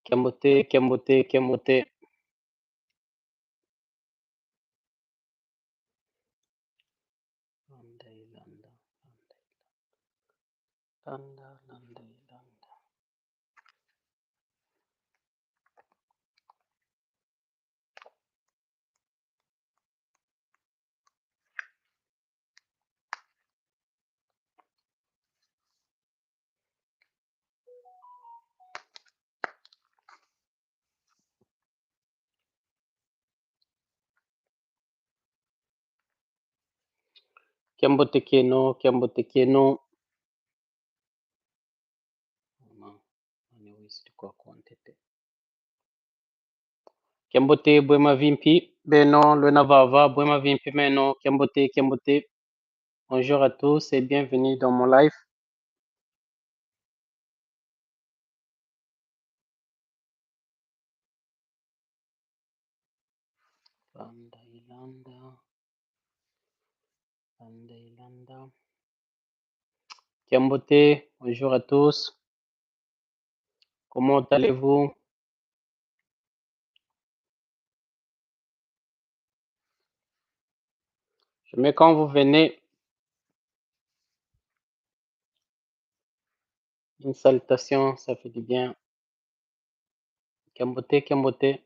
Kembote, Kembote, Kembote. Landa, Landa, Landa, Landa, Landa. Kembote Keno, Kembote Keno. Kwa kontete. Kembote, Bwema Vimpi, Beno, Luna Vava, Bwema Vimpi, Meno, Kembote, Kembote. Bonjour à tous et bienvenue dans mon live. Landa, Landa. Landa, Landa. Kembote, bonjour à tous. Comment allez-vous? Je mets quand vous venez une salutation, ça fait du bien. Kembote, Kembote.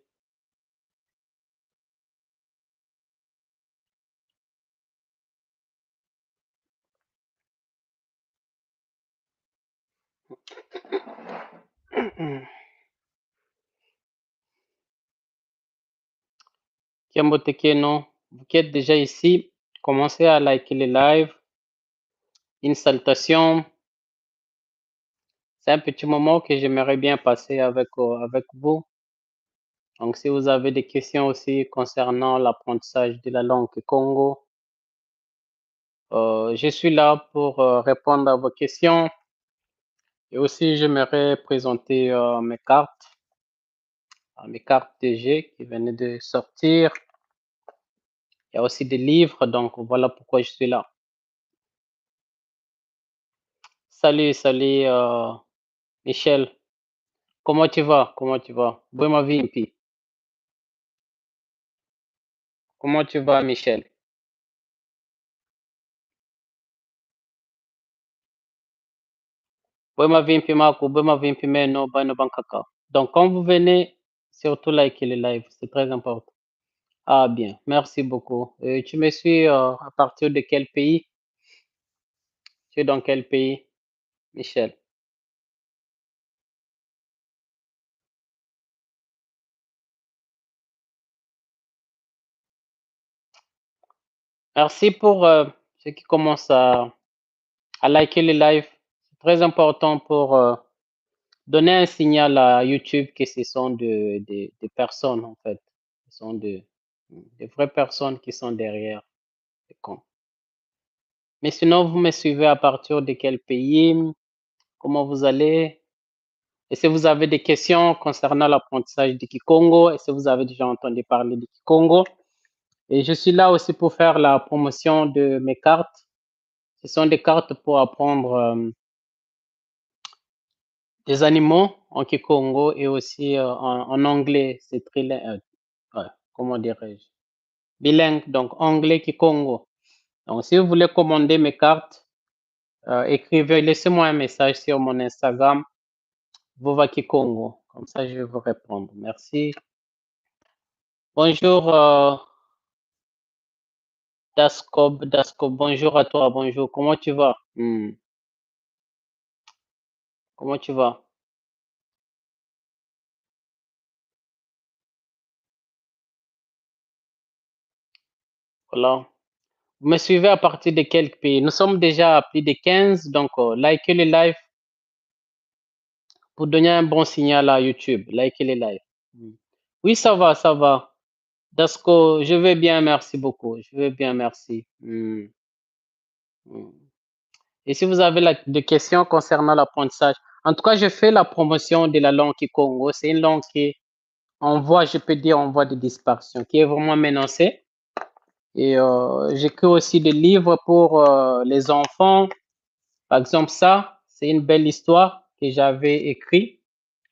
Kembote Keno, vous qui êtes déjà ici, commencez à liker les lives. Une salutation. C'est un petit moment que j'aimerais bien passer avec vous. Donc, si vous avez des questions aussi concernant l'apprentissage de la langue Congo, je suis là pour répondre à vos questions. Et aussi, j'aimerais présenter mes cartes TG qui venaient de sortir. Il y a aussi des livres, donc voilà pourquoi je suis là. Salut, salut Michel. Comment tu vas? Comment tu vas? Bwema Vimpi. Comment tu vas, Michel? Bwema Vimpi Mako, Bwema Vimpi Meno, Bano Bankaka. Donc, quand vous venez, surtout likez les lives, c'est très important. Ah, bien, merci beaucoup. Tu me suis à partir de quel pays? Tu es dans quel pays, Michel? Merci pour ceux qui commencent à liker les lives. C'est très important pour donner un signal à YouTube que ce sont des personnes, en fait. Ce sont des vraies personnes qui sont derrière les comptes. Mais sinon, vous me suivez à partir de quel pays? Comment vous allez? Et si vous avez des questions concernant l'apprentissage du Kikongo, et si vous avez déjà entendu parler du Kikongo, et je suis là aussi pour faire la promotion de mes cartes. Ce sont des cartes pour apprendre des animaux en Kikongo et aussi en anglais. C'est trilingue, comment dirais-je? Bilingue, donc anglais Kikongo. Donc, si vous voulez commander mes cartes, écrivez, laissez-moi un message sur mon Instagram, Vova Kikongo. Comme ça, je vais vous répondre. Merci. Bonjour, Daskob, bonjour à toi, bonjour. Comment tu vas? Comment tu vas? Voilà. Vous me suivez à partir de quel pays? Nous sommes déjà à plus de 15, donc likez les lives pour donner un bon signal à YouTube. Likez les lives. Oui, ça va, ça va. Dasko, je vais bien, merci beaucoup. Je vais bien, merci. Et si vous avez des questions concernant l'apprentissage, en tout cas, je fais la promotion de la langue Kikongo. C'est une langue qui en voie, je peux dire, en voie de disparition, qui est vraiment menacée. Et j'écris aussi des livres pour les enfants. Par exemple, ça, c'est une belle histoire que j'avais écrite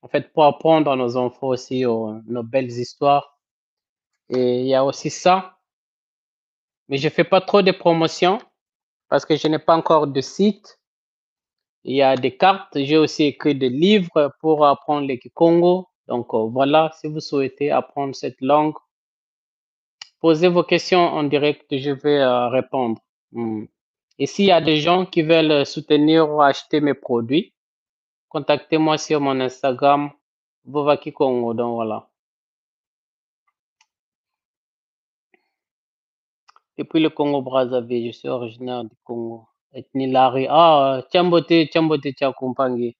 En fait, pour apprendre à nos enfants aussi nos belles histoires. Et il y a aussi ça, mais je fais pas trop de promotions parce que je n'ai pas encore de site. Il y a des cartes. J'ai aussi écrit des livres pour apprendre le Kikongo. Donc voilà, si vous souhaitez apprendre cette langue, posez vos questions en direct, je vais répondre. Mm. Et s'il y a des gens qui veulent soutenir ou acheter mes produits, contactez-moi sur mon Instagram, Vova Kikongo. Donc voilà. Depuis le Congo-Brazzaville, je suis originaire du Congo. Ethnie Lari. Ah, Tchambote, Tchambote, Tchakumpangi.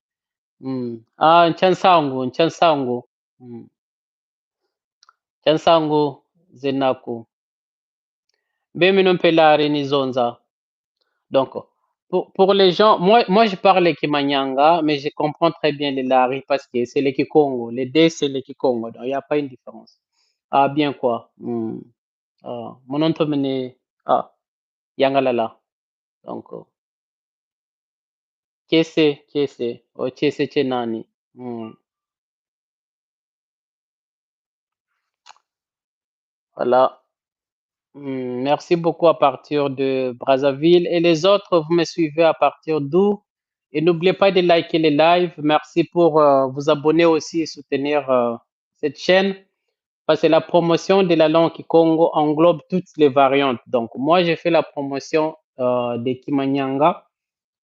Mm. Ah, Nchansangu, Nchansangu. Mm. Nchansangu, Zenaku. Beminon Pelari ni Zonza. Donc, pour les gens, moi je parle le Kimanyanga, mais je comprends très bien les Lari parce que c'est le Kikongo. Les deux, c'est le Kikongo. Donc, il n'y a pas une différence. Ah, bien quoi. Mm. Ah, mon nom peut mener. Ah, Yangalala. Donc, Kese, oh, Kese Chenani. Mm. Voilà. Merci beaucoup à partir de Brazzaville. Et les autres, vous me suivez à partir d'où? Et n'oubliez pas de liker les lives. Merci pour vous abonner aussi et soutenir cette chaîne. Parce que la promotion de la langue Kikongo englobe toutes les variantes. Donc, moi, j'ai fait la promotion de Kimanyanga,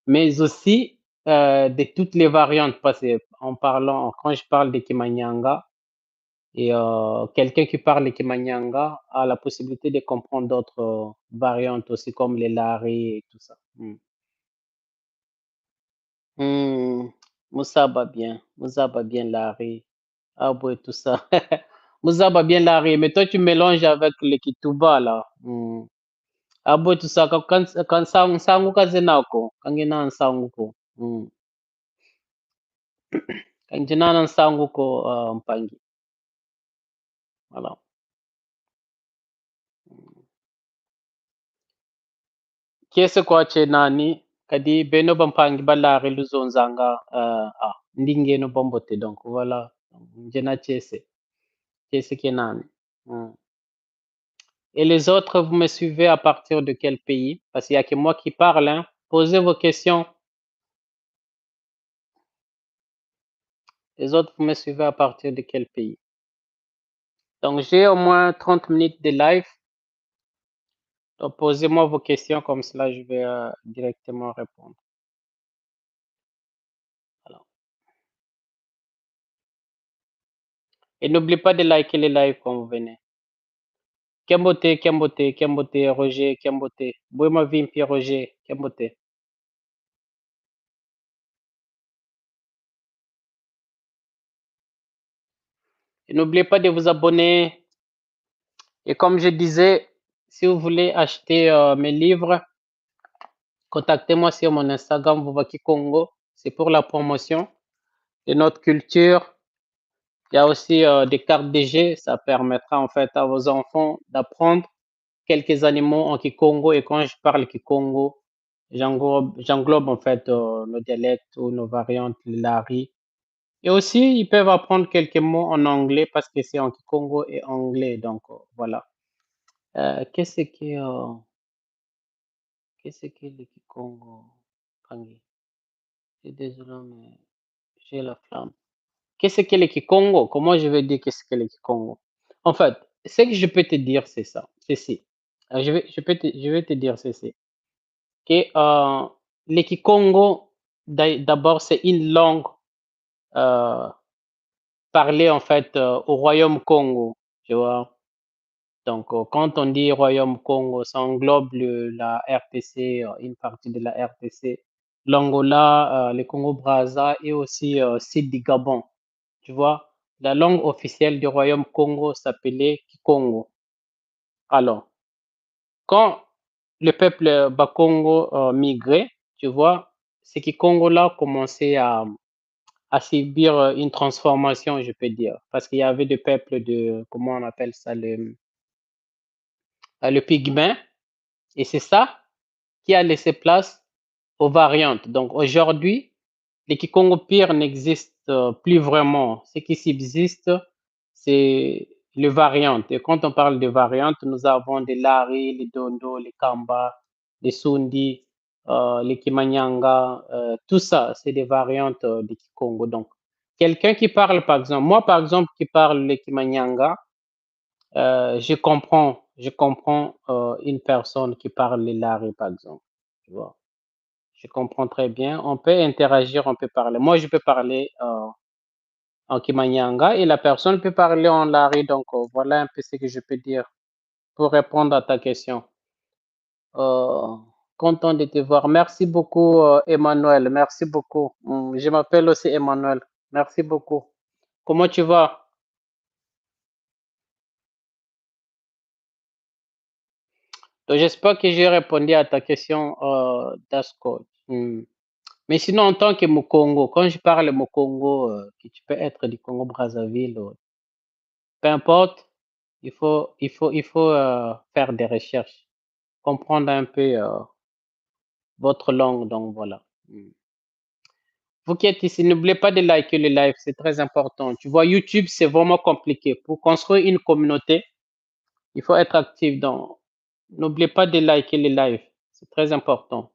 mais aussi de toutes les variantes. Parce que quand je parle de Kimanyanga, et quelqu'un qui parle le Kimanyanga a la possibilité de comprendre d'autres variantes aussi, comme les Lari et tout ça. Hmm. Moussa va bien. Moussa va bien Lari. Ah ouais, tout ça. Moussa va bien Lari. Mais toi, tu mélanges avec le Kituba, là. Ah ouais, tout ça. Quand sangu kazenako. Kangina sangu ko. Kanjina sangu ko mpangi. Voilà. Kese kwache nani kadi beno bampangi balari luzonzanga ndingeno bombote donc voilà njena chese kenani. Mm. Et les autres vous me suivez à partir de quel pays parce qu'il y a que moi qui parle hein. Posez vos questions. Les autres vous me suivez à partir de quel pays? Donc j'ai au moins 30 minutes de live. Donc posez-moi vos questions comme cela je vais directement répondre. Voilà. Et n'oubliez pas de liker les lives quand vous venez. Kembote, Kembote, Kembote, Roger, Kembote. Bwema Vimpi, Roger, Kembote. Et n'oubliez pas de vous abonner. Et comme je disais, si vous voulez acheter mes livres, contactez-moi sur mon Instagram, Vovaki Congo. C'est pour la promotion de notre culture. Il y a aussi des cartes DG. Ça permettra en fait à vos enfants d'apprendre quelques animaux en Kikongo. Et quand je parle Kikongo, j'englobe en fait nos dialectes ou nos variantes, l'ari. Et aussi, ils peuvent apprendre quelques mots en anglais parce que c'est en Kikongo et anglais. Donc, voilà. Euh, qu'est-ce que, euh, qu'est-ce que le Kikongo? Kangi? Je suis désolé, mais j'ai la flamme. Qu'est-ce que le Kikongo? Comment je vais dire qu'est-ce que le Kikongo? En fait, ce que je peux te dire, c'est ça. Ceci. Je vais te dire ceci. Que le Kikongo, d'abord, c'est une langue euh, parlée en fait au Royaume Congo. Tu vois? Donc, quand on dit Royaume Congo, ça englobe la RTC, une partie de la RTC, l'Angola, le Congo-Brazza et aussi sud du Gabon. Tu vois, la langue officielle du Royaume Congo s'appelait Kikongo. Alors, quand le peuple Bakongo migrait, tu vois, ce Kikongo-là commençait à subir une transformation, je peux dire, parce qu'il y avait des peuples de, comment on appelle ça, le pygmée. Et c'est ça qui a laissé place aux variantes. Donc aujourd'hui, les Kikongo pire n'existe plus vraiment. Ce qui subsiste, c'est les variantes. Et quand on parle de variantes, nous avons des Lari, les Dondo, les Kamba, les Sundi, les Kimanyanga, tout ça, c'est des variantes du Kikongo. Donc, quelqu'un qui parle, par exemple, moi, par exemple, qui parle le Kimanyanga, je comprends une personne qui parle les Lari, par exemple. Tu vois. Je comprends très bien. On peut interagir, on peut parler. Moi, je peux parler en Kimanyanga et la personne peut parler en Lari. Donc, voilà un peu ce que je peux dire pour répondre à ta question. Euh, Content de te voir. Merci beaucoup, Emmanuel. Merci beaucoup. Je m'appelle aussi Emmanuel. Merci beaucoup. Comment tu vas? Donc, j'espère que j'ai répondu à ta question, Dasco. Mais sinon, en tant que Mukongo, quand je parle Mukongo, que tu peux être du Congo-Brazzaville, peu importe, il faut faire des recherches, comprendre un peu votre langue. Donc voilà. Vous qui êtes ici, n'oubliez pas de liker le live, c'est très important. Tu vois, YouTube, c'est vraiment compliqué. Pour construire une communauté, il faut être actif. Donc, n'oubliez pas de liker le live, c'est très important.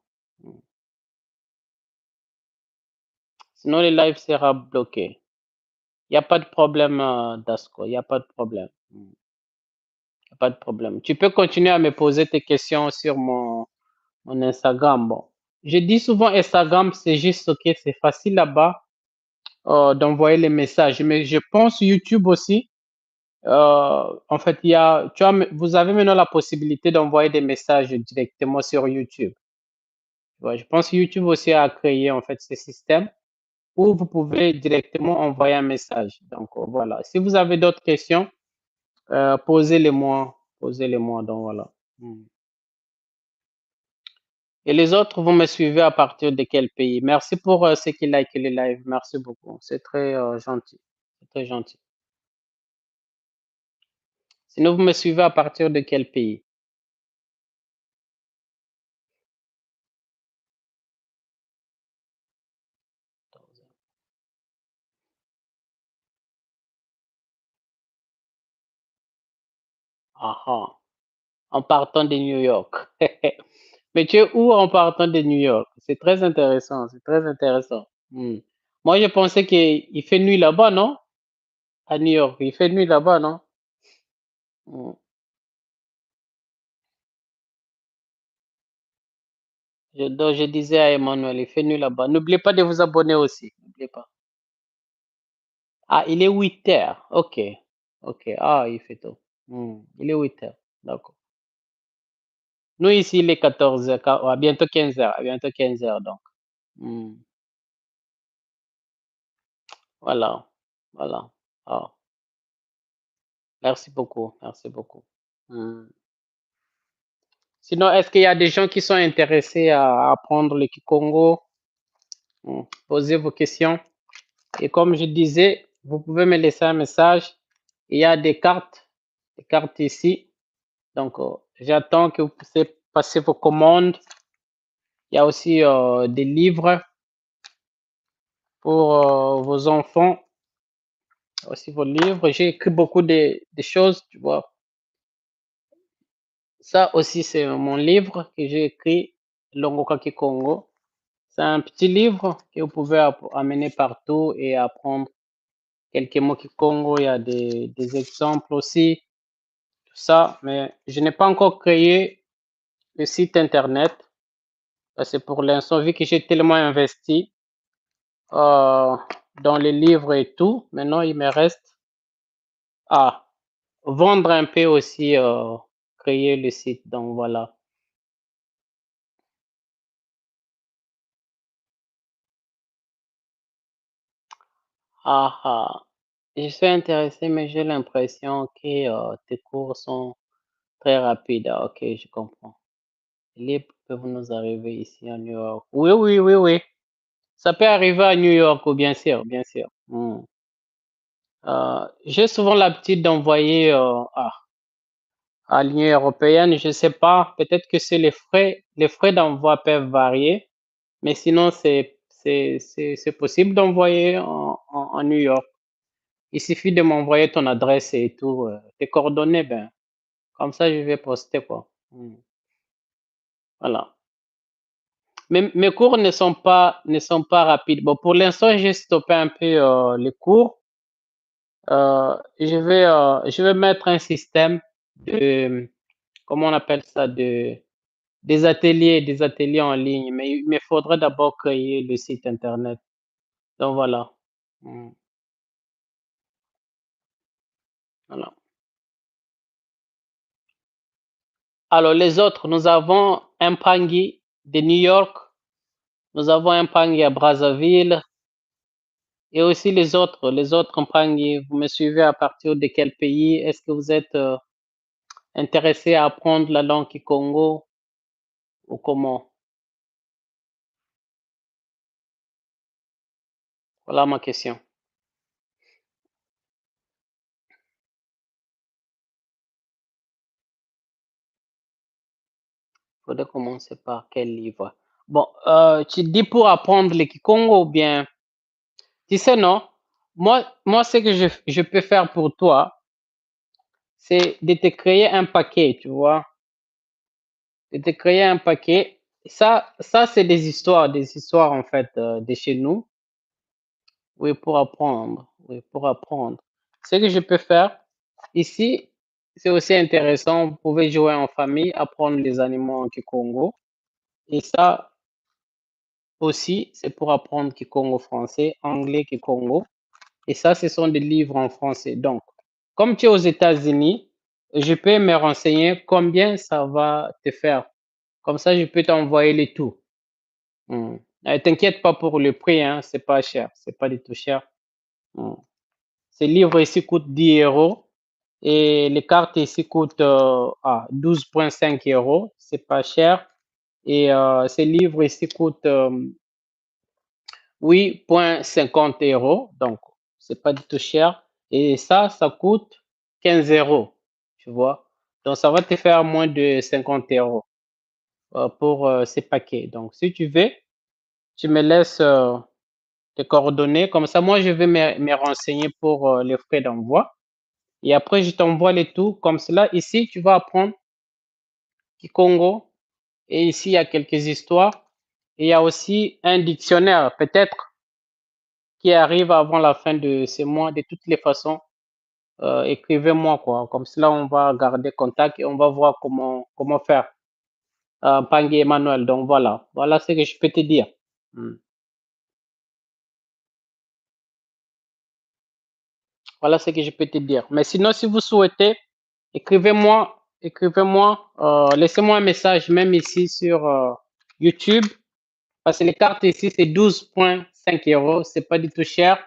Sinon, le live sera bloqué. Il n'y a pas de problème, Dasco, il n'y a pas de problème. Y a pas de problème. Tu peux continuer à me poser tes questions sur mon Instagram. Bon, je dis souvent Instagram, c'est juste que c'est facile là-bas d'envoyer les messages. Mais je pense YouTube aussi. En fait, vous avez maintenant la possibilité d'envoyer des messages directement sur YouTube. Tu vois, je pense que YouTube aussi a créé en fait ce système où vous pouvez directement envoyer un message. Donc voilà. Si vous avez d'autres questions, posez-les-moi. Posez-les-moi. Donc voilà. Et les autres, vous me suivez à partir de quel pays? Merci pour ceux qui like les lives. Merci beaucoup. C'est très gentil. C'est très gentil. Sinon, vous me suivez à partir de quel pays? Ah ah. En partant de New York. Mais tu es où en partant de New York? C'est très intéressant. C'est très intéressant. Moi, je pensais qu'il fait nuit là-bas, non? À New York. Il fait nuit là-bas, non? Hmm. Donc, je disais à Emmanuel, il fait nuit là-bas. N'oubliez pas de vous abonner aussi. N'oubliez pas. Ah, il est 8 heures. OK. OK. Ah, il fait tôt. Il est 8 heures. D'accord. Nous, ici, il est 14 heures. À bientôt 15 heures. À bientôt 15 heures, donc. Hmm. Voilà. Voilà. Ah, merci beaucoup. Merci beaucoup. Hmm. Sinon, est-ce qu'il y a des gens qui sont intéressés à apprendre le Kikongo? Posez vos questions. Et comme je disais, vous pouvez me laisser un message. Il y a des cartes ici. Donc, j'attends que vous puissiez passer vos commandes. Il y a aussi des livres pour vos enfants, aussi vos livres. J'ai écrit beaucoup de choses, tu vois. Ça aussi, c'est mon livre que j'ai écrit, Longoka Kikongo. C'est un petit livre que vous pouvez amener partout et apprendre quelques mots Kikongo. Il y a des exemples aussi, tout ça. Mais je n'ai pas encore créé le site internet. Parce que pour l'instant, vu que j'ai tellement investi euh, dans les livres et tout, maintenant il me reste à vendre un peu aussi, créer le site. Donc voilà. Ah ah. Je suis intéressé, mais j'ai l'impression que tes cours sont très rapides. Ah, ok, je comprends. Les peuvent nous arriver ici à New York. Oui, oui, oui, oui. Ça peut arriver à New York, oh, bien sûr, bien sûr. J'ai souvent l'habitude d'envoyer à l'Union européenne. Je ne sais pas, peut-être que c'est les frais. Les frais d'envoi peuvent varier, mais sinon, c'est possible d'envoyer en New York. Il suffit de m'envoyer ton adresse et tout, tes coordonnées, ben, comme ça, je vais poster, quoi. Voilà. Mes cours ne sont pas rapides. Bon, pour l'instant, j'ai stoppé un peu les cours. Je vais mettre un système de, comment on appelle ça, des ateliers en ligne, mais il me faudrait d'abord créer le site internet. Donc voilà. Mm, voilà. Alors les autres, nous avons un Pangui de New York, nous avons un Pangui à Brazzaville et aussi les autres Pangui. Vous me suivez à partir de quel pays? Est-ce que vous êtes intéressé à apprendre la langue Kikongo ou comment? Voilà ma question. Faudrait commencer par quel livre? Bon, tu dis pour apprendre le Kikongo ou bien, tu sais, non? Moi, ce que je peux faire pour toi, c'est de te créer un paquet, tu vois, de te créer un paquet. Ça, c'est des histoires en fait de chez nous. Oui, pour apprendre. Oui, pour apprendre. Ce que je peux faire ici, c'est aussi intéressant. Vous pouvez jouer en famille, apprendre les animaux en Kikongo. Et ça aussi, c'est pour apprendre Kikongo français, anglais Kikongo. Et ça, ce sont des livres en français. Donc, comme tu es aux États-Unis, je peux me renseigner combien ça va te faire. Comme ça, je peux t'envoyer les tout. Hmm. T'inquiète pas pour le prix, hein, c'est pas cher, c'est pas du tout cher. Hmm. Ces livres ici coûtent 10 euros et les cartes ici coûtent 12,5 euros, c'est pas cher. Et ces livres ici coûtent 8,50 euros, donc c'est pas du tout cher. Et ça coûte 15 euros, tu vois. Donc ça va te faire moins de 50 euros pour ces paquets. Donc si tu veux, tu me laisses tes coordonnées. Comme ça, moi, je vais me renseigner pour les frais d'envoi. Et après, je t'envoie les tout. Comme cela, ici, tu vas apprendre Kikongo. Et ici, il y a quelques histoires. Et il y a aussi un dictionnaire, peut-être, qui arrive avant la fin de ce mois. De toutes les façons, écrivez-moi, quoi. Comme cela, on va garder contact et on va voir comment faire. Pangui Emmanuel. Donc voilà. Voilà ce que je peux te dire. Hmm. Voilà ce que je peux te dire. Mais sinon, si vous souhaitez, écrivez-moi, laissez-moi un message, même ici sur YouTube, parce que les cartes ici, c'est 12,5 euros, c'est pas du tout cher.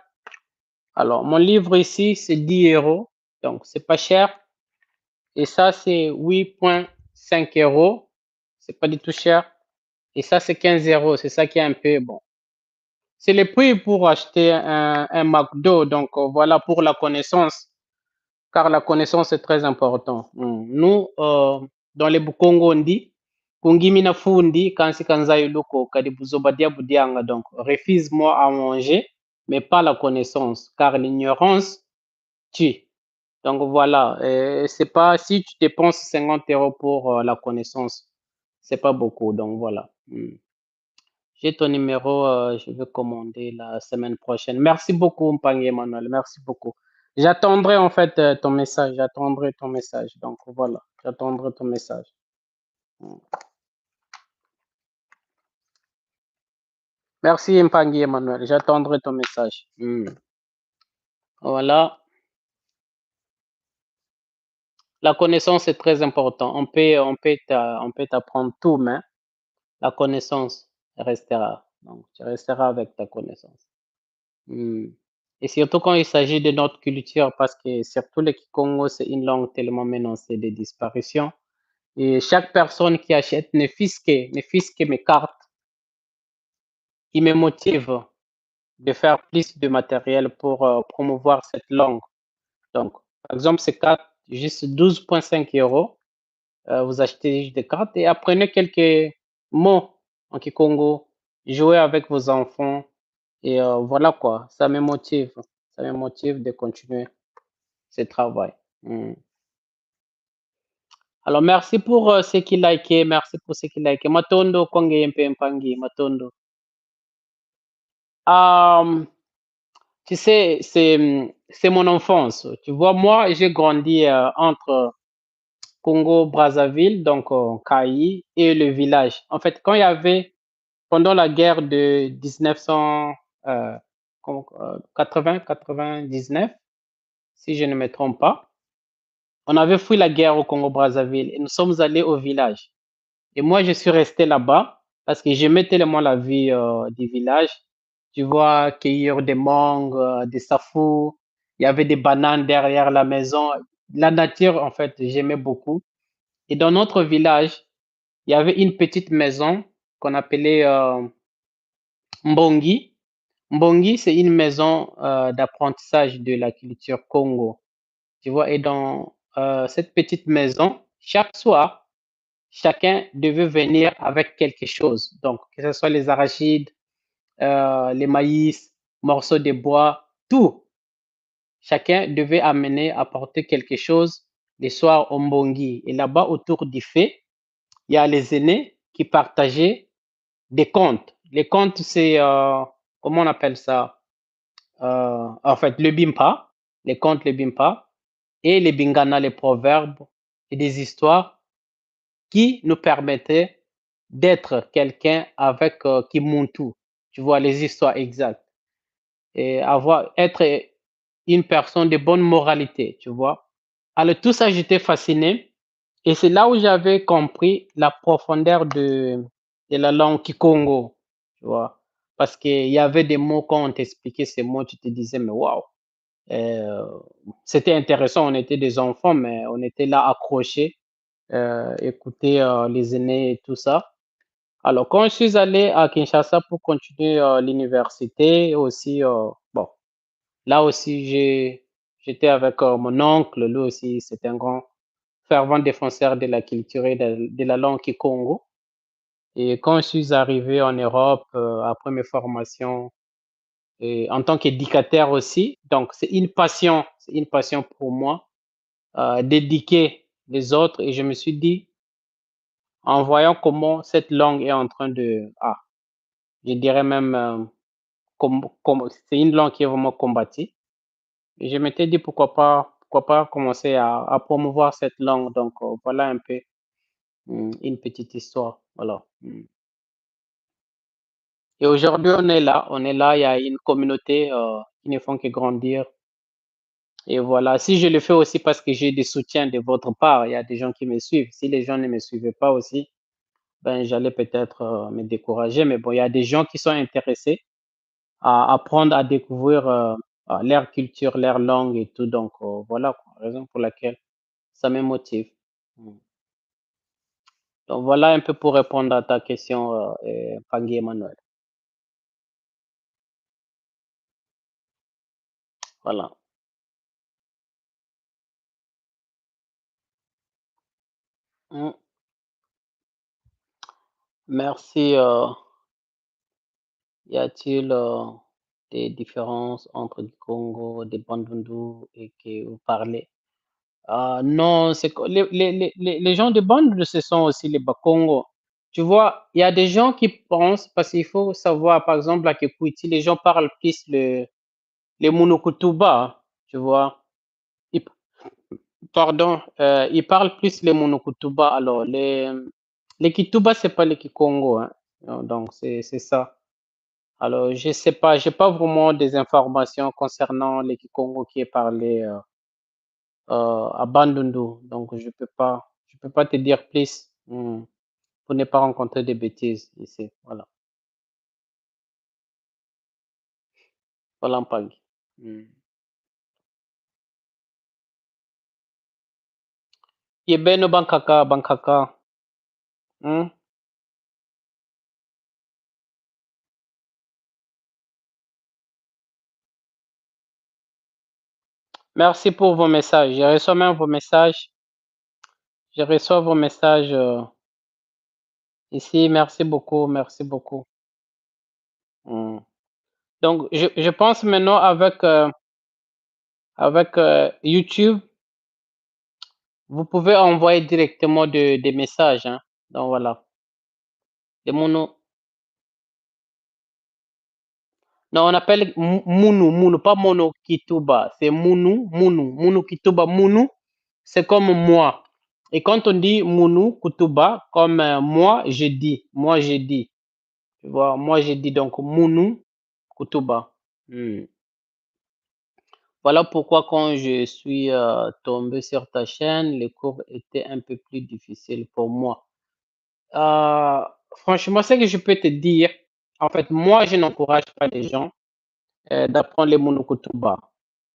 Alors, mon livre ici, c'est 10 euros, donc c'est pas cher. Et ça, c'est 8,5 euros, c'est pas du tout cher. Et ça, c'est 15 euros, c'est ça qui est un peu bon. C'est le prix pour acheter un McDo, donc voilà pour la connaissance. Car la connaissance est très importante. Nous, dans les Bukongo, on dit, Kungimina fundi, kansi kanzai loko, kadi buzobadia budianga. Donc, refuse-moi à manger, mais pas la connaissance, car l'ignorance tue. Donc, voilà, c'est pas, si tu dépenses 50 euros pour la connaissance, c'est pas beaucoup. Donc, voilà. J'ai ton numéro, je vais commander la semaine prochaine. Merci beaucoup, Mpangé Emmanuel. Merci beaucoup. J'attendrai en fait ton message. J'attendrai ton message. Donc voilà, j'attendrai ton message. Mm. Merci, Mpangé Emmanuel. J'attendrai ton message. Voilà. La connaissance est très importante. On peut t'apprendre tout, mais la connaissance restera. Donc, tu resteras avec ta connaissance. Hmm. Et surtout quand il s'agit de notre culture, parce que surtout le Kikongo, c'est une langue tellement menacée de disparition. Et chaque personne qui achète ne fût-ce que mes cartes, il me motive de faire plus de matériel pour promouvoir cette langue. Donc, par exemple, ces cartes, juste 12,5 euros, vous achetez juste des cartes et apprenez quelques mots en Kikongo, jouez avec vos enfants et voilà quoi, ça me motive. Ça me motive de continuer ce travail. Mm. Alors, merci pour ce qui liké, merci pour ce qui liké. Matondo, konge yempe mpangi, matondo. Euh, tu sais, c'est mon enfance. Tu vois, moi, j'ai grandi entre Congo-Brazzaville, donc Kayi, et le village. En fait, quand il y avait, pendant la guerre de 1900, 99, si je ne me trompe pas, on avait fui la guerre au Congo-Brazzaville et nous sommes allés au village. Et moi, je suis resté là-bas parce que j'aimais tellement la vie du village. Tu vois, cueillir des mangues, des safous, il y avait des bananes derrière la maison. La nature, en fait, j'aimais beaucoup. Et dans notre village, il y avait une petite maison qu'on appelait Mbongi. Mbongi, c'est une maison d'apprentissage de la culture Congo. Tu vois, et dans cette petite maison, chaque soir, chacun devait venir avec quelque chose. Donc, que ce soit les arachides, les maïs, morceaux de bois, tout. Chacun devait amener, apporter quelque chose le soir au Mbongi. Et là-bas, autour du feu, il y a les aînés qui partageaient des contes. Les contes, c'est, comment on appelle ça? En fait, le bimpa, les contes, le bimpa, et les bingana, les proverbes et des histoires qui nous permettaient d'être quelqu'un avec Kimuntu, tu vois, les histoires exactes, et être une personne de bonne moralité, tu vois. Alors, tout ça, j'étais fasciné, et c'est là où j'avais compris la profondeur de la langue Kikongo, tu vois. Parce qu'il y avait des mots, quand on t'expliquait ces mots, tu te disais, mais waouh, euh, c'était intéressant, on était des enfants, mais on était là accrochés, écouter les aînés et tout ça. Alors, quand je suis allé à Kinshasa pour continuer l'université aussi, bon, là aussi, j'étais avec mon oncle, lui aussi, c'est un grand fervent défenseur de la culture et de la langue kikongo. Et quand je suis arrivé en Europe, après mes formations, et en tant qu'éducateur aussi, donc c'est une passion pour moi, d'éduquer les autres. Et je me suis dit, en voyant comment cette langue est en train de, je dirais même, c'est une langue qui est vraiment combattue. Et je m'étais dit pourquoi pas commencer à promouvoir cette langue. Donc voilà un peu une petite histoire. Voilà. Et aujourd'hui, on est là, il y a une communauté qui ne font que grandir. Et voilà, si je le fais aussi parce que j'ai des soutiens de votre part, il y a des gens qui me suivent. Si les gens ne me suivaient pas aussi, ben j'allais peut-être me décourager. Mais bon, il y a des gens qui sont intéressés à apprendre à découvrir leur culture, leur langue et tout. Donc voilà, quoi, raison pour laquelle ça me motive. Mm. Donc voilà un peu pour répondre à ta question, Pangui Emmanuel. Voilà. Mm. Merci. Y a-t-il des différences entre du Congo, des Bandundu et que vous parlez? Non, c'est que les gens de Bandundu, ce sont aussi les Bakongo. Tu vois, il y a des gens qui pensent, parce qu'il faut savoir, par exemple, à Kikuiti, les gens parlent plus les Monokutuba, tu vois. Ils, pardon, ils parlent plus les Monokutuba. Alors, les Kituba, c'est pas les Kikongo, hein. Donc, c'est ça. Alors, je sais pas, j'ai pas vraiment des informations concernant les Kikongo qui est parlé à Bandundu. Donc, je peux pas te dire plus pour ne pas rencontrer des bêtises ici. Voilà. Voilà, Mpagi. Mm. Yebeno Bankaka, Bankaka. Hmm. Merci pour vos messages. Je reçois même vos messages. Je reçois vos messages ici. Merci beaucoup. Merci beaucoup. Hmm. Donc, je pense maintenant avec Avec YouTube, vous pouvez envoyer directement des messages, hein. Donc voilà, des mono. Non, on appelle Munu, pas Mono Kituba, c'est Munu Kituba. Munu, c'est comme moi. Et quand on dit Munu Kutuba, comme moi je dis, tu vois, moi je dis donc Munu Kutuba. Hmm. Voilà pourquoi quand je suis tombé sur ta chaîne, les cours étaient un peu plus difficiles pour moi. Euh, Franchement, ce que je peux te dire, en fait, moi, je n'encourage pas les gens d'apprendre les monokutuba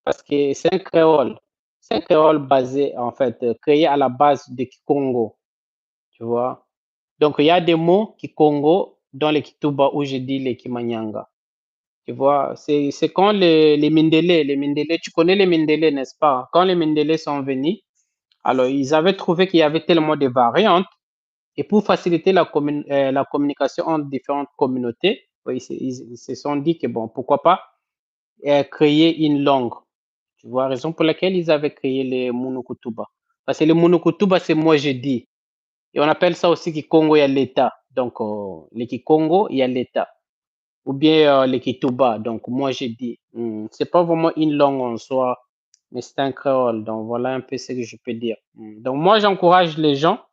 parce que c'est un créole. C'est un créole basé, en fait, créé à la base de Kikongo, tu vois. Donc, il y a des mots Kikongo dans les Kituba où je dis les Kimanyanga. Tu vois, c'est quand les Mindélé, tu connais les Mindélé, n'est-ce pas? Quand les Mindélé sont venus, alors ils avaient trouvé qu'il y avait tellement de variantes et pour faciliter la communication entre différentes communautés, oui, ils se sont dit que bon, pourquoi pas créer une langue. Tu vois, raison pour laquelle ils avaient créé les Monokutuba. Parce que le Monokutuba, c'est moi je dis. Et on appelle ça aussi Kikongo, il y a l'État. Donc, les Kikongo, il y a l'État. Ou bien les Kituba. Donc, moi je dis. C'est pas vraiment une langue en soi, mais c'est un créole. Donc, voilà un peu ce que je peux dire. Donc, moi, j'encourage les gens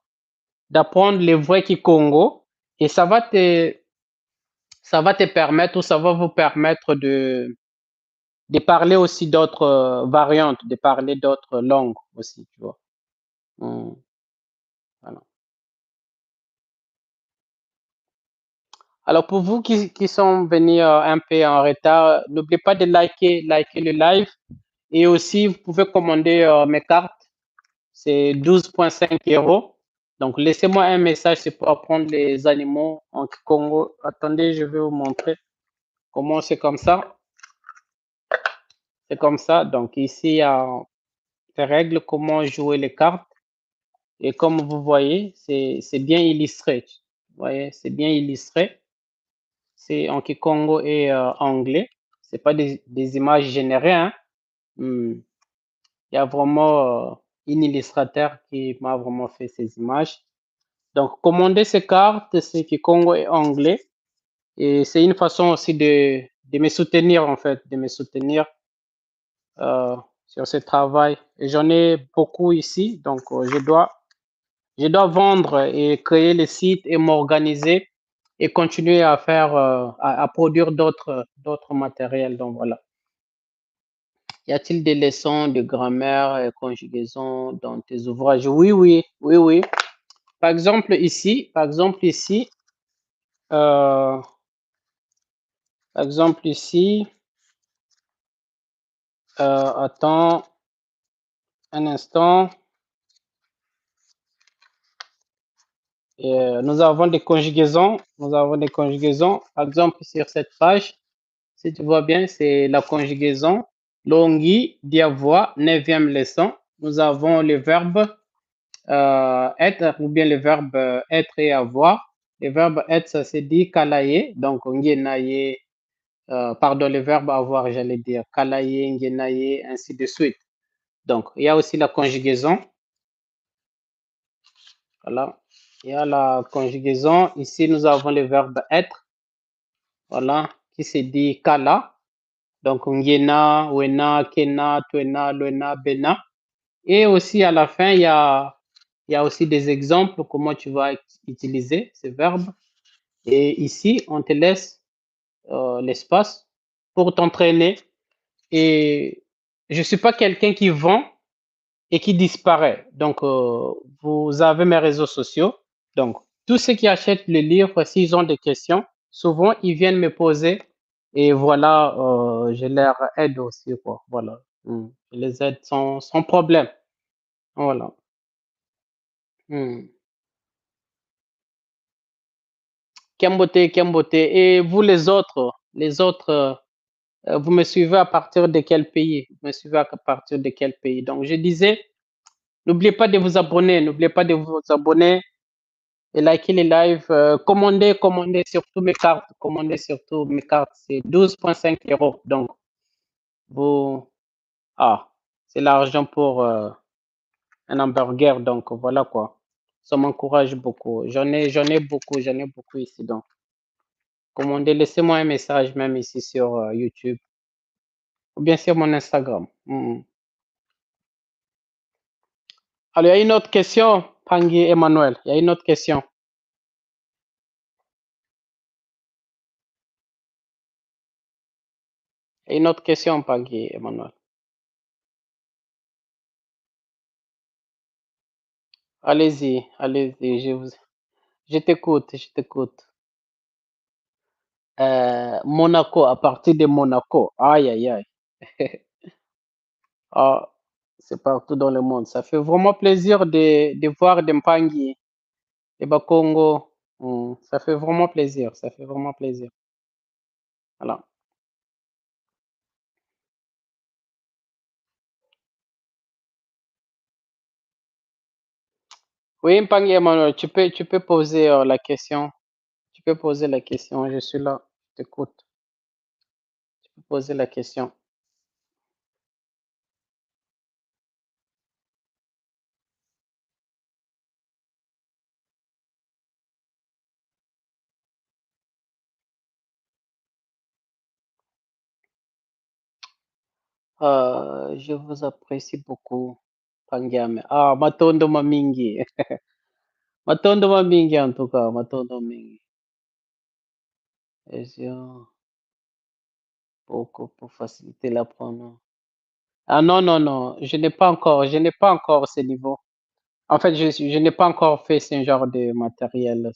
d'apprendre les vrais Kikongo et ça va te permettre ou ça va vous permettre de parler aussi d'autres variantes, de parler d'autres langues aussi, tu vois. Mm, voilà. Alors pour vous qui sont venus un peu en retard, n'oubliez pas de liker le live et aussi vous pouvez commander mes cartes, c'est 12,5 €. Donc laissez-moi un message, c'est pour apprendre les animaux en Congo. Attendez, je vais vous montrer comment c'est comme ça. C'est comme ça. Donc ici, il y a des règles, comment jouer les cartes. Et comme vous voyez, c'est bien illustré. Vous voyez, c'est bien illustré. C'est en Kikongo et anglais. C'est pas des images générées, hein. Il y a vraiment un illustrateur qui m'a vraiment fait ces images. Donc, commander ces cartes, c'est Kikongo et anglais. Et c'est une façon aussi de me soutenir, en fait, de me soutenir euh, sur ce travail. Et j'en ai beaucoup ici, donc je dois vendre et créer les sites et m'organiser et continuer à faire, à produire d'autres matériels. Donc voilà. Y a-t-il des leçons de grammaire et conjugaison dans tes ouvrages? Oui, oui, oui, oui. Par exemple ici, euh, par exemple ici, attends un instant. Nous avons des conjugaisons. Nous avons des conjugaisons. Par exemple, sur cette page, si tu vois bien, c'est la conjugaison. Longhi, diavois, 9e leçon. Nous avons le verbe être ou bien le verbe être et avoir. Le verbe être, ça se dit kalaye. Donc, ngenaye, pardon, le verbe avoir, j'allais dire kalaye, ngenaye, ainsi de suite. Donc, il y a aussi la conjugaison. Voilà. Il y a la conjugaison. Ici, nous avons le verbe être. Voilà. Qui se dit kala. Donc, ngena, wena, kena, twena, lena, bena. Et aussi, à la fin, il y a aussi des exemples, comment tu vas utiliser ces verbes. Et ici, on te laisse l'espace pour t'entraîner. Et je ne suis pas quelqu'un qui vend et qui disparaît. Donc, vous avez mes réseaux sociaux. Donc, tous ceux qui achètent le livre, s'ils ont des questions, souvent, ils viennent me poser et voilà, je leur aide aussi, quoi. Voilà. Je les aide sans problème. Voilà. Mm. Kembote, Kembote. Et vous, les autres, vous me suivez à partir de quel pays? Vous me suivez à partir de quel pays? Donc, je disais, n'oubliez pas de vous abonner, n'oubliez pas de vous abonner et liker les lives. Commandez surtout mes cartes. Commandez surtout mes cartes. C'est 12,5 €. Donc, vous. Ah. C'est l'argent pour un hamburger, donc voilà quoi. Ça m'encourage beaucoup. J'en ai beaucoup ici. Donc, commandez, laissez-moi un message même ici sur YouTube ou bien sur mon Instagram. Alors, il y a une autre question, Pangui Emmanuel. Il y a une autre question. Il y a une autre question, Pangui Emmanuel. Allez-y, allez-y, je t'écoute, je t'écoute. Monaco, à partir de Monaco. Aïe, aïe, aïe. Ah, c'est partout dans le monde. Ça fait vraiment plaisir de voir des Mpangi et Bakongo. Ça fait vraiment plaisir. Ça fait vraiment plaisir. Voilà. Oui, Mpangi Emmanuel, tu peux poser la question. Tu peux poser la question. Je suis là. Je t'écoute. Tu peux poser la question. Je vous apprécie beaucoup, Pangiame. Ah, Matondo Mamingi. Matondo Mamingi, en tout cas. Matondo Mamingi. Et pour faciliter l'apprenant. Ah non, non, non. Je n'ai pas encore ce niveau. En fait, je n'ai pas encore fait ce genre de matériel.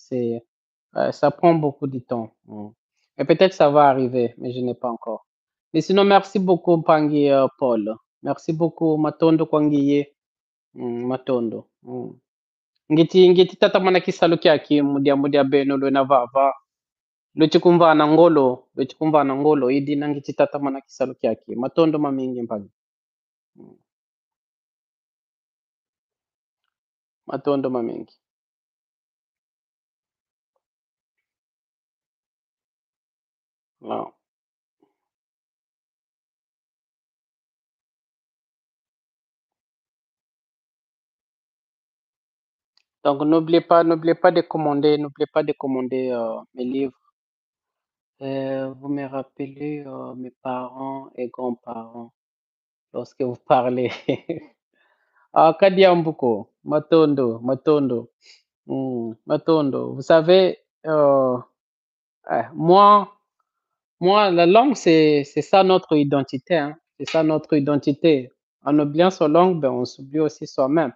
Ça prend beaucoup de temps. Et peut-être ça va arriver, mais je n'ai pas encore. Mais sinon, merci beaucoup, Pangui Paul. Merci beaucoup, Matondo Kwangiye. Matondo. Ngiti tata mana kisalo kyaki mudia beno lo na vava. Lo chikumva na ngolo, lo chikumva na ngolo idi na ngiti tata mana kisalo kyaki. Matondo mamingi Mpangi. Matondo mamingi. Voilà. Donc n'oubliez pas de commander mes livres. Vous me rappelez mes parents et grands-parents lorsque vous parlez. Ah, Kadiambuko, Matondo, Matondo, Matondo. Vous savez, moi, la langue, c'est ça notre identité, hein. C'est ça notre identité. En oubliant sa langue, ben, on s'oublie aussi soi-même.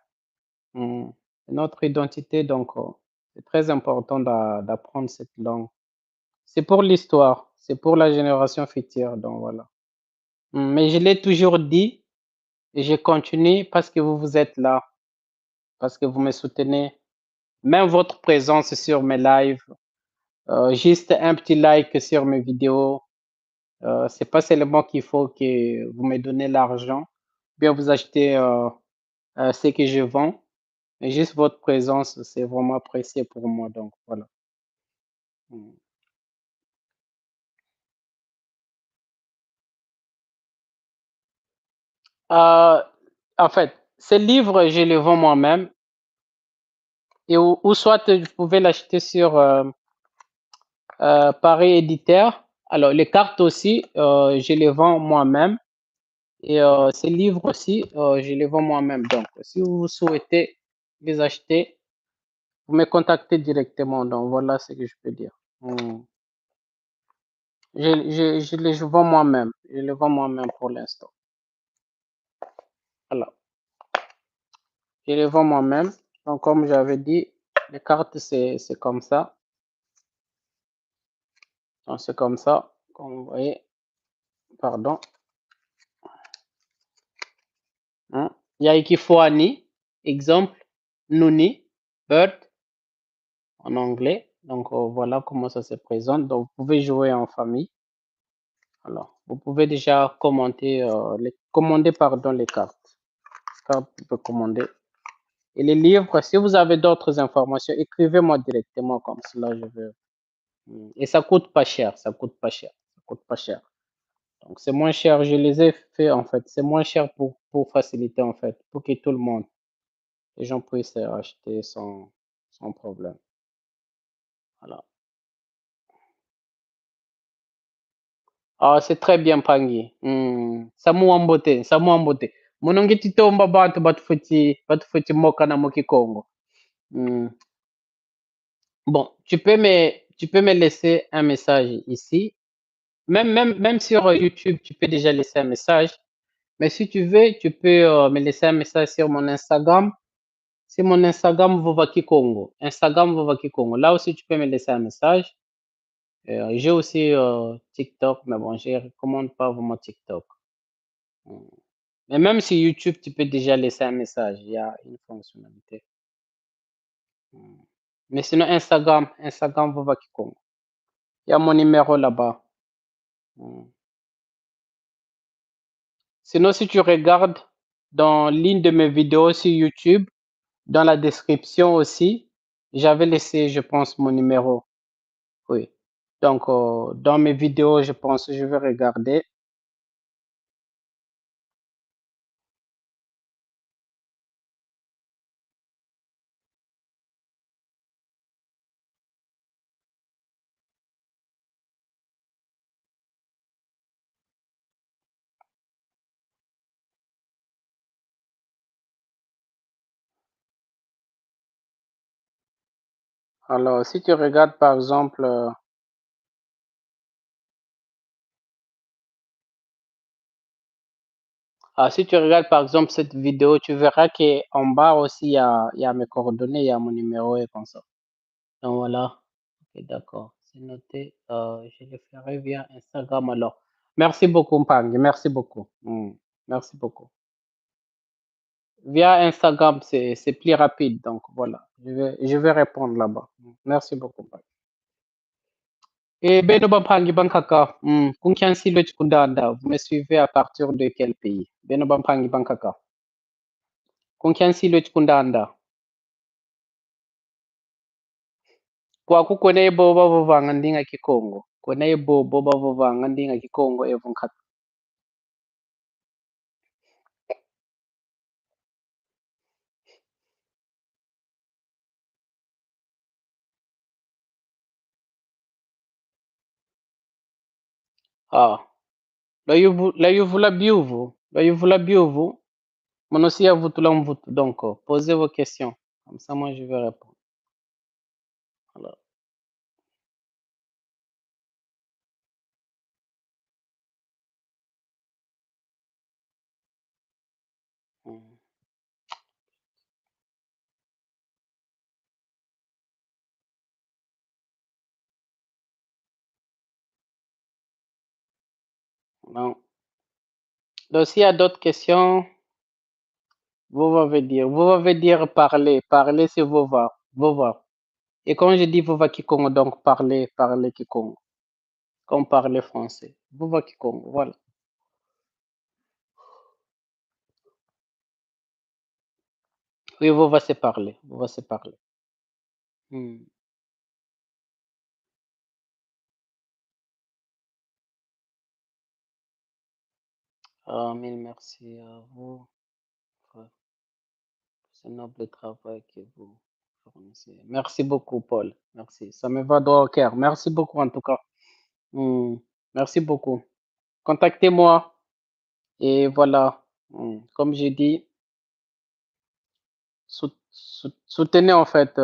Mm. C'est notre identité, donc c'est très important d'apprendre cette langue. C'est pour l'histoire, c'est pour la génération future, donc voilà. Mais je l'ai toujours dit et je continue parce que vous êtes là, parce que vous me soutenez. Même votre présence sur mes lives, juste un petit like sur mes vidéos, c'est pas seulement qu'il faut que vous me donnez l'argent, bien vous achetez ce que je vends, mais juste votre présence, c'est vraiment apprécié pour moi, donc voilà. Mm. Euh, En fait, ce livre, je le vends moi-même et ou soit vous pouvez l'acheter sur Paris Éditeur. Alors, les cartes aussi, je les vends moi-même et ces livres aussi, je les vends moi-même. Donc, si vous souhaitez les acheter, vous me contactez directement. Donc, voilà ce que je peux dire. Je les vends moi-même. Je les vends moi-même pour l'instant. Voilà. Je les vends moi-même. Donc, comme j'avais dit, les cartes, c'est comme ça. Donc, c'est comme ça. Comme vous voyez, pardon. Yaiki Foani, exemple, Nuni, Bird en anglais. Donc, voilà comment ça se présente. Donc, vous pouvez jouer en famille. Alors, vous pouvez déjà commander pardon, les cartes. Cartes, vous pouvez commander. Et les livres, si vous avez d'autres informations, écrivez-moi directement comme cela, je veux. Et ça coûte pas cher, ça coûte pas cher, ça coûte pas cher. Donc, c'est moins cher. Je les ai fait, en fait. C'est moins cher pour faciliter, en fait, pour que tout le monde, les gens puissent acheter sans problème. Voilà. Ah, c'est très bien, Pangui. Samu Ambote, Samu Ambote. Monongiti tomba batu feti moka na moki Congo. Hmm. Bon, tu peux me laisser un message ici. Même sur YouTube, tu peux déjà laisser un message. Mais si tu veux, tu peux me laisser un message sur mon Instagram. C'est mon Instagram Vovaki Congo. Instagram Vovaki Congo. Là aussi, tu peux me laisser un message. J'ai aussi TikTok, mais bon, je ne recommande pas vraiment TikTok. Mm. Mais même sur YouTube, tu peux déjà laisser un message. Il y a une fonctionnalité. Mm. Mais sinon, Instagram Vovaki Congo. Il y a mon numéro là-bas. Mm. Sinon, si tu regardes dans l'une de mes vidéos sur YouTube, dans la description aussi, j'avais laissé, je pense, mon numéro. Oui. Donc, dans mes vidéos, je pense, je vais regarder. Alors, si tu regardes par exemple, si tu regardes par exemple cette vidéo, tu verras qu'en bas aussi, il y a mes coordonnées, il y a mon numéro et comme ça. Donc voilà. Ok, d'accord. C'est noté. Je le ferai via Instagram alors. Merci beaucoup, Mpang. Merci beaucoup. Merci beaucoup. Via Instagram, c'est plus rapide. Donc voilà. Je vais répondre là-bas. Merci beaucoup, Mpang. Et Beno Bampangi Bankaka, Kunkiansi Loch Kundanda, vous me suivez à partir de quel pays? Beno Bampangi Bankaka. Kunkiansi Loch Kundanda. Kwa ku kone boba vovanga ndinga kikongo. Kone boba vovanga ndinga kikongo evunkata. Ah. La biuvu. La biuvu. Monosia vutula mvutu. Donc, posez vos questions. Comme ça, moi, je vais répondre. Alors, hum, non. Donc, s'il y a d'autres questions, vous m'avez dire parler. Parler, c'est vova. Vova. Et quand je dis Vova Kikongo, donc parler Kikongo, comme parler français. Vova Kikongo, voilà. Oui, Vova c'est parler. Vova c'est parler. Hmm. Ah, mille merci à vous pour ce noble travail que vous fournissez. Merci beaucoup, Paul. Merci. Ça me va droit au cœur. Merci beaucoup, en tout cas. Hmm. Merci beaucoup. Contactez-moi. Et voilà. Comme j'ai dit, soutenez en fait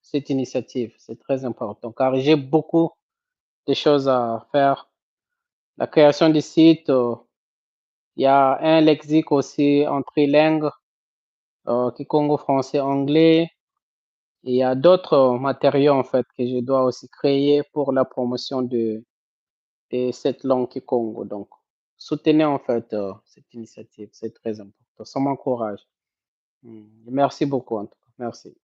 cette initiative. C'est très important car j'ai beaucoup de choses à faire. La création du site, il y a un lexique aussi en trilingue, Kikongo français anglais. Et il y a d'autres matériaux en fait que je dois aussi créer pour la promotion de cette langue Kikongo. Donc, soutenez en fait cette initiative, c'est très important. Ça m'encourage. Merci beaucoup en tout cas. Merci.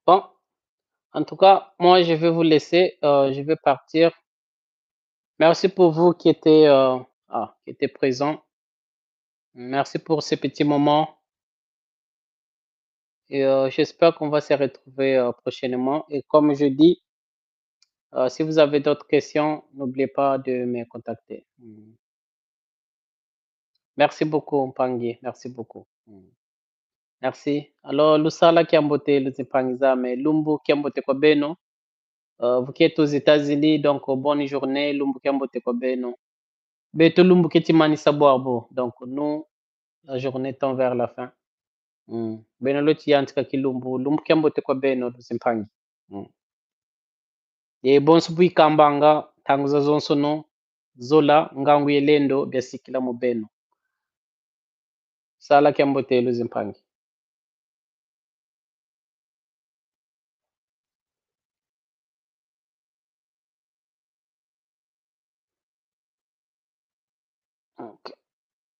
Bon, En tout cas, moi, je vais vous laisser, je vais partir. Merci pour vous qui étaient présents. Merci pour ces petits moments et j'espère qu'on va se retrouver, prochainement et comme je dis, si vous avez d'autres questions, n'oubliez pas de me contacter. Merci beaucoup Mpangi, merci beaucoup. Merci. Alors lusala kiambote luzipangizame lumbu kiambote kwa beno. Vous qui êtes aux États-Unis, donc bonne journée, lumbu kiambote kwa beno. Beto lumbu ketimani sabuarbo. Donc nous, la journée tend vers la fin. Beno loti yantika kilumbu, lumbu kiambote kwa beno luzimpangi. Ye bonsu bui kambanga tanguza zonsono zola ngangu yelendo byasikila mu beno. Sala kiambote luzimpangi.